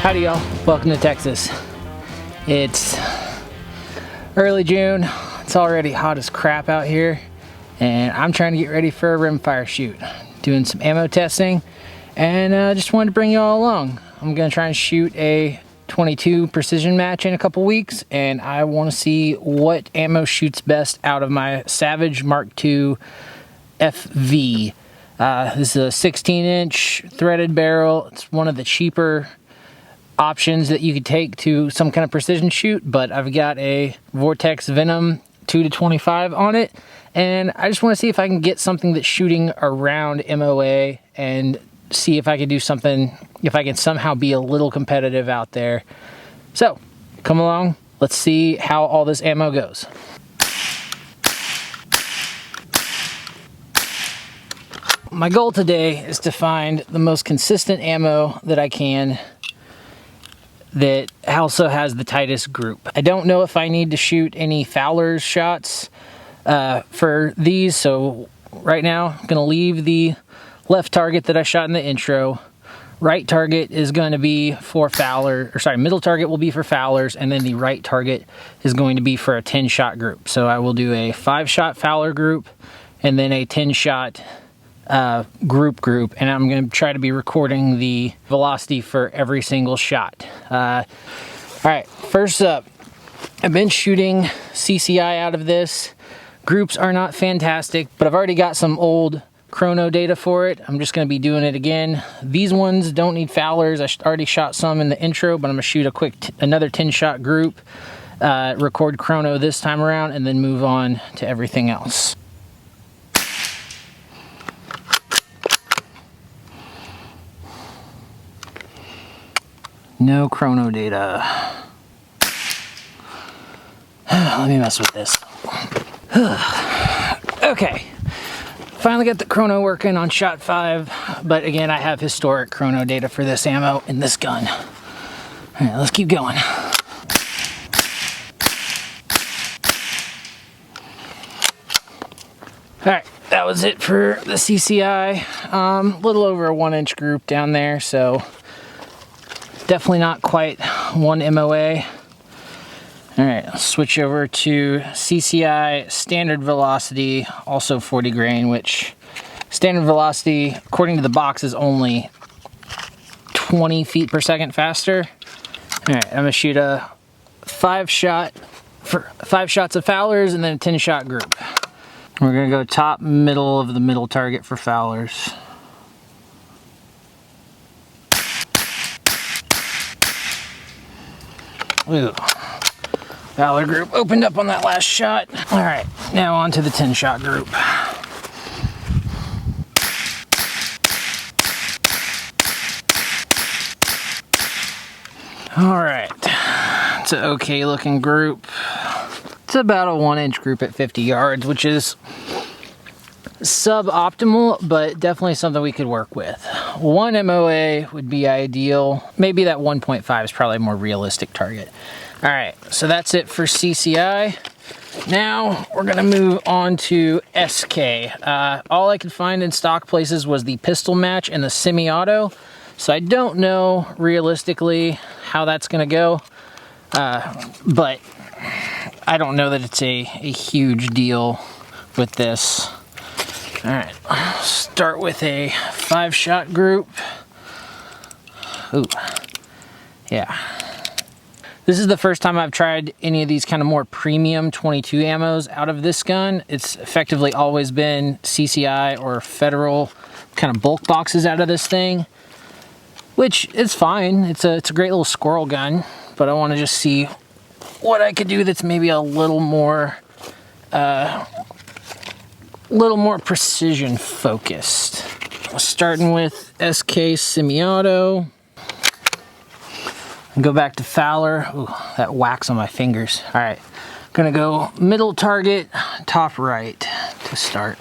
Howdy y'all, welcome to Texas. It's early June, it's already hot as crap out here, and I'm trying to get ready for a rimfire shoot. Doing some ammo testing, and just wanted to bring you all along. I'm gonna try and shoot a 22 precision match in a couple weeks, and I wanna see what ammo shoots best out of my Savage Mark II FV. This is a 16-inch threaded barrel. It's one of the cheaper options that you could take to some kind of precision shoot, but I've got a Vortex Venom 2-25 on it, and I just want to see if I can get something that's shooting around MOA and see if I can do something, if I can somehow be a little competitive out there. So come along, let's see how all this ammo goes. My goal today is to find the most consistent ammo that I can that also has the tightest group. I don't know if I need to shoot any Fowlers shots for these, so right now I'm gonna leave the left target that I shot in the intro. Right target is going to be for Fowler, or sorry, middle target will be for Fowlers, and then the right target is going to be for a 10-shot group. So I will do a 5-shot Fowler group and then a 10-shot group, and I'm going to try to be recording the velocity for every single shot. All right, first up, I've been shooting CCI out of this. Groups are not fantastic, but I've already got some old chrono data for it. I'm just going to be doing it again. These ones don't need Fowlers. I already shot some in the intro, but I'm going to shoot a quick another 10-shot group, record chrono this time around, and then move on to everything else. No chrono data. Let me mess with this. Okay, finally got the chrono working on shot 5, but again, I have historic chrono data for this ammo in this gun. All right, let's keep going. All right, that was it for the CCI. A little over a 1-inch group down there, so definitely not quite one MOA. All right, I'll switch over to CCI standard velocity, also 40 grain, which standard velocity, according to the box, is only 20 feet per second faster. All right, I'm gonna shoot a 5-shot for 5 shots of Fowlers and then a 10-shot group. We're gonna go top middle of the middle target for Fowlers. Ooh. Fowler group opened up on that last shot. All right, now on to the 10-shot group. All right, it's an okay looking group. It's about a 1-inch group at 50 yards, which is suboptimal, but definitely something we could work with. 1 MOA would be ideal. Maybe that 1.5 is probably a more realistic target. All right, so that's it for CCI. Now we're gonna move on to SK. All I could find in stock places was the pistol match and the SemiAuto, so I don't know realistically how that's gonna go, but I don't know that it's a huge deal with this. All right, start with a 5-shot group. Ooh, yeah. This is the first time I've tried any of these kind of more premium 22 ammos out of this gun. It's effectively always been CCI or Federal kind of bulk boxes out of this thing, which is fine. It's a great little squirrel gun, but I want to just see what I could do that's maybe a little more precision focused. Starting with SK SemiAuto. Go back to Fowler. Ooh, that wax on my fingers. All right, gonna go middle target, top right to start.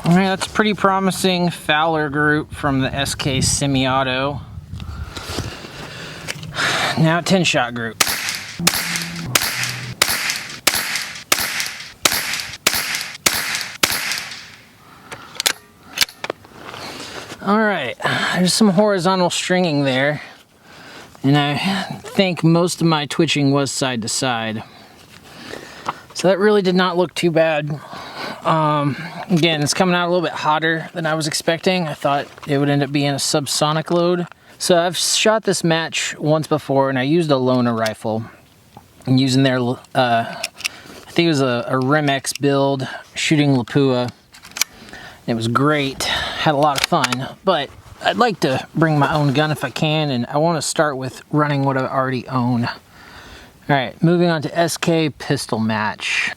All right, that's pretty promising Fowler group from the SK SemiAuto. Now 10-shot group. right, there's some horizontal stringing there, and I think most of my twitching was side to side. So that really did not look too bad. Again, it's coming out a little bit hotter than I was expecting. I thought it would end up being a subsonic load. So I've shot this match once before, and I used a loner rifle. I'm using their, I think it was a Rimx build, shooting Lapua. It was great, had a lot of fun, but I'd like to bring my own gun if I can, and I want to start with running what I already own. All right, moving on to SK pistol match.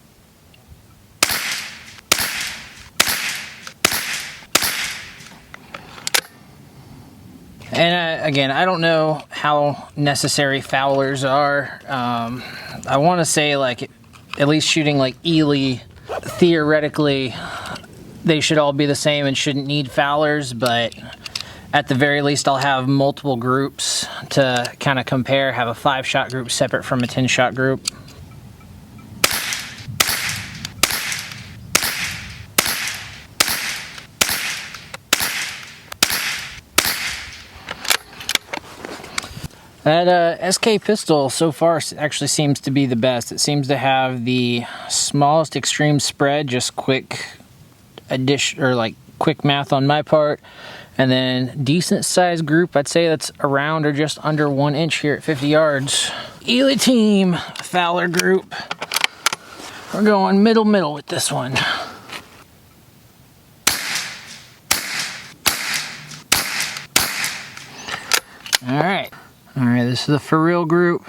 And again, I don't know how necessary Fowlers are. I want to say, like, at least shooting like Ely, theoretically, they should all be the same and shouldn't need Fowlers, but at the very least, I'll have multiple groups to kind of compare, have a 5-shot group separate from a 10-shot group. That SK pistol so far actually seems to be the best. It seems to have the smallest extreme spread, just quick addition, or like quick math on my part, and then decent size group. I'd say that's around or just under 1 inch here at 50 yards. Ely team, Fowler group. We're going middle with this one. All right, this is the for real group.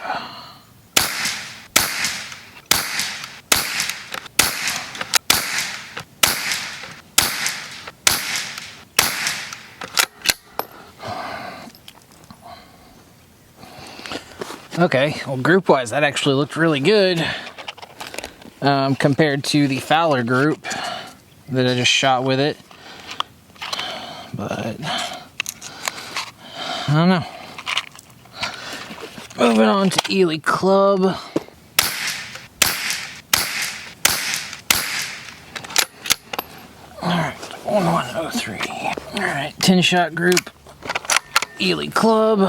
Okay, well, group-wise, that actually looked really good compared to the Fowler group that I just shot with it. But I don't know. Moving on to Elely Club. Alright, 1103. Alright, 10-shot group, Elely Club.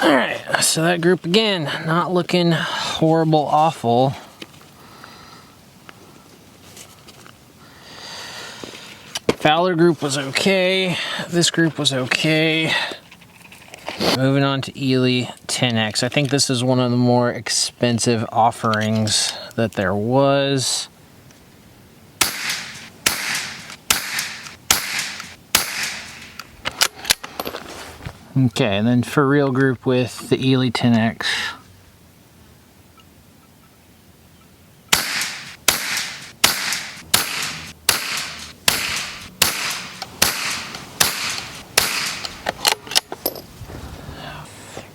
Alright, so that group again, not looking horrible, awful. Fowler group was okay. This group was okay. Moving on to Ely 10X. I think this is one of the more expensive offerings that there was. Okay, and then for real group with the Ely 10X.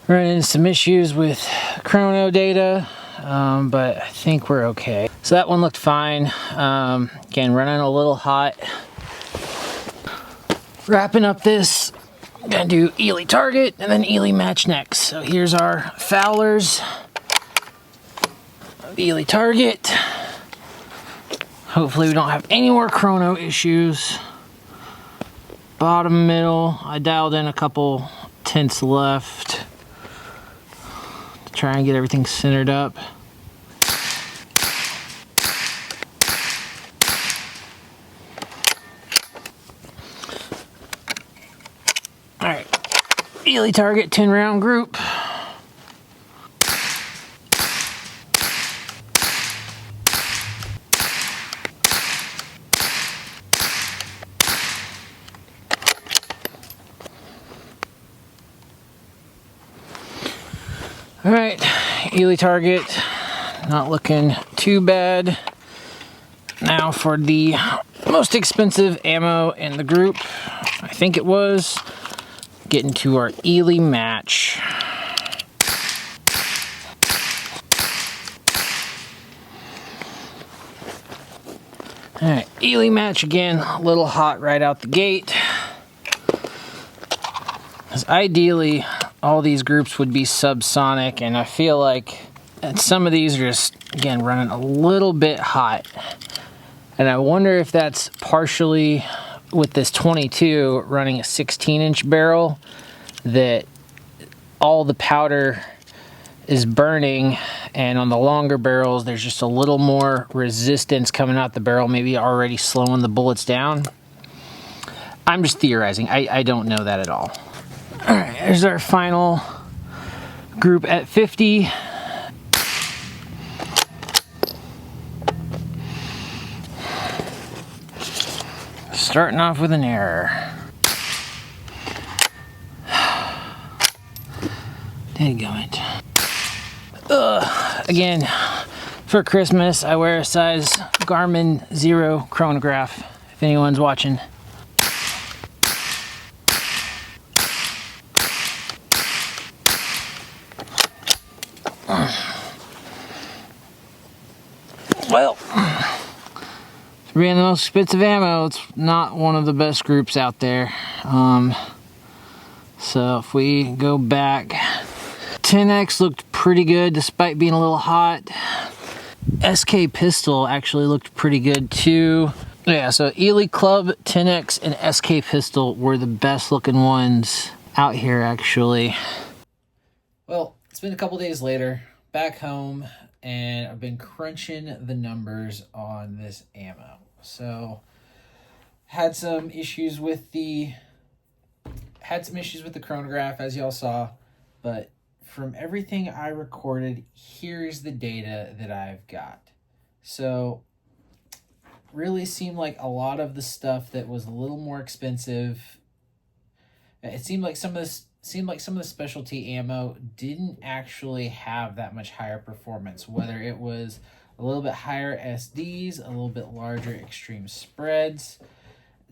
Running into some issues with chrono data, but I think we're okay. So that one looked fine. Again, running a little hot. Wrapping up this, gonna do Ely target and then Ely match next. So here's our Fowlers, Ely target. Hopefully we don't have any more chrono issues. Bottom, middle, I dialed in a couple tenths left. Try and get everything centered up. All right, Ely target 10-round group. All right, Ely target, not looking too bad. Now for the most expensive ammo in the group, I think it was, getting to our Ely Match. All right, Ely Match again, a little hot right out the gate. Because ideally, all these groups would be subsonic, and I feel like some of these are just, again, running a little bit hot. And I wonder if that's partially with this 22 running a 16-inch barrel, that all the powder is burning, and on the longer barrels there's just a little more resistance coming out the barrel, maybe already slowing the bullets down. I'm just theorizing. I don't know that at all. All right, here's our final group at 50. Starting off with an error. Dadgummit. Again, for Christmas, I wear a size Garmin Zero chronograph, if anyone's watching. Well, for being the most expensive ammo, it's not one of the best groups out there. So if we go back, 10X looked pretty good despite being a little hot. SK pistol actually looked pretty good too. Yeah, so Elely Club, 10X, and SK pistol were the best looking ones out here actually. Well, it's been a couple days later, back home, and I've been crunching the numbers on this ammo. So had some issues with the chronograph, as y'all saw, but from everything I recorded, here's the data that I've got. So really seemed like a lot of the stuff that was a little more expensive, it seemed like some of the specialty ammo didn't actually have that much higher performance, whether it was a little bit higher SDs, a little bit larger extreme spreads.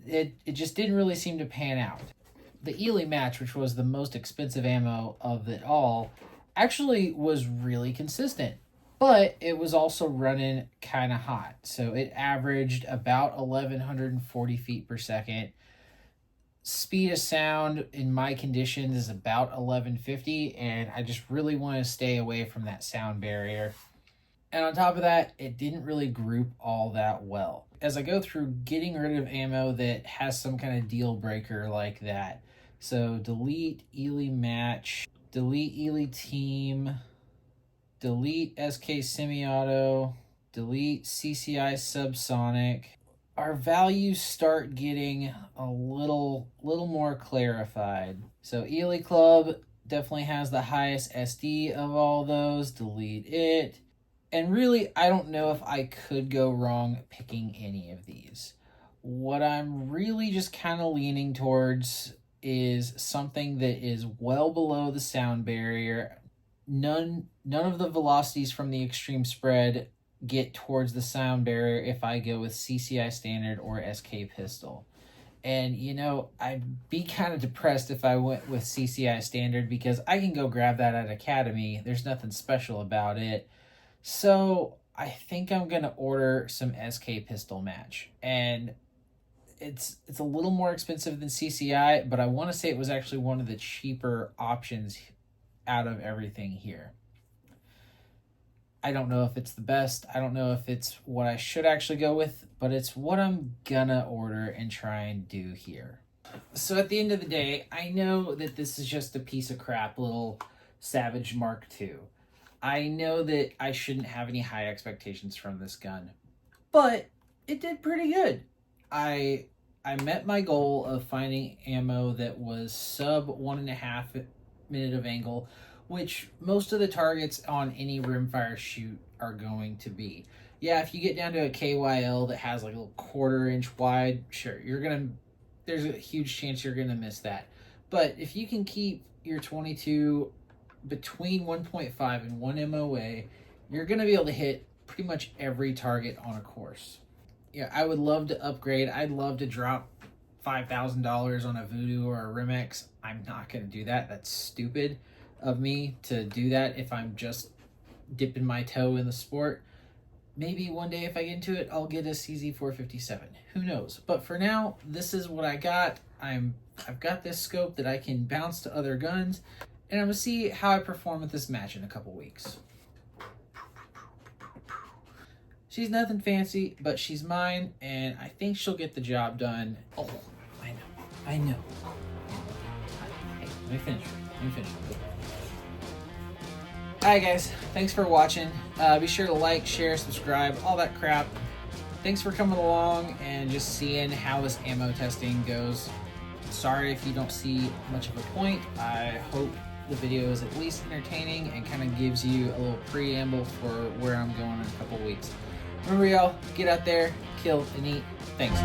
It just didn't really seem to pan out. The Ely Match, which was the most expensive ammo of it all, actually was really consistent, but it was also running kind of hot. So it averaged about 1,140 feet per second. Speed of sound in my conditions is about 1150, and I just really want to stay away from that sound barrier. And on top of that, it didn't really group all that well. As I go through getting rid of ammo that has some kind of deal breaker like that, so delete Ely Match, delete Ely Team, delete SK SemiAuto, delete CCI Subsonic, our values start getting a little more clarified. So Elely Club definitely has the highest SD of all those. Delete it. And really, I don't know if I could go wrong picking any of these. What I'm really just kind of leaning towards is something that is well below the sound barrier. None of the velocities from the extreme spread get towards the sound barrier if I go with CCI Standard or SK Pistol. And, you know, I'd be kind of depressed if I went with CCI Standard because I can go grab that at Academy. There's nothing special about it. So I think I'm going to order some SK Pistol Match. And it's a little more expensive than CCI, but I want to say it was actually one of the cheaper options out of everything here. I don't know if it's the best. I don't know if it's what I should actually go with, but it's what I'm gonna order and try and do here. So at the end of the day, I know that this is just a piece of crap little Savage Mark II. I know that I shouldn't have any high expectations from this gun, but it did pretty good. I met my goal of finding ammo that was sub 1.5 minute of angle, which most of the targets on any rimfire shoot are going to be. Yeah, if you get down to a KYL that has like a little 1/4 inch wide, sure, there's a huge chance you're gonna miss that. But if you can keep your 22 between 1.5 and 1 MOA, you're gonna be able to hit pretty much every target on a course. Yeah, I would love to upgrade. I'd love to drop $5,000 on a Voodoo or a Rimex. I'm not gonna do that. That's stupid of me to do that if I'm just dipping my toe in the sport. Maybe one day if I get into it, I'll get a CZ457. Who knows? But for now, this is what I got. I've got this scope that I can bounce to other guns, and I'm gonna see how I perform with this match in a couple weeks. She's nothing fancy, but she's mine, and I think she'll get the job done. Oh, I know. Hey, let me finish. Alright guys, thanks for watching. Be sure to like, share, subscribe, all that crap. Thanks for coming along and just seeing how this ammo testing goes. Sorry if you don't see much of a point. I hope the video is at least entertaining and kind of gives you a little preamble for where I'm going in a couple weeks. Remember y'all, get out there, kill and eat. Thanks.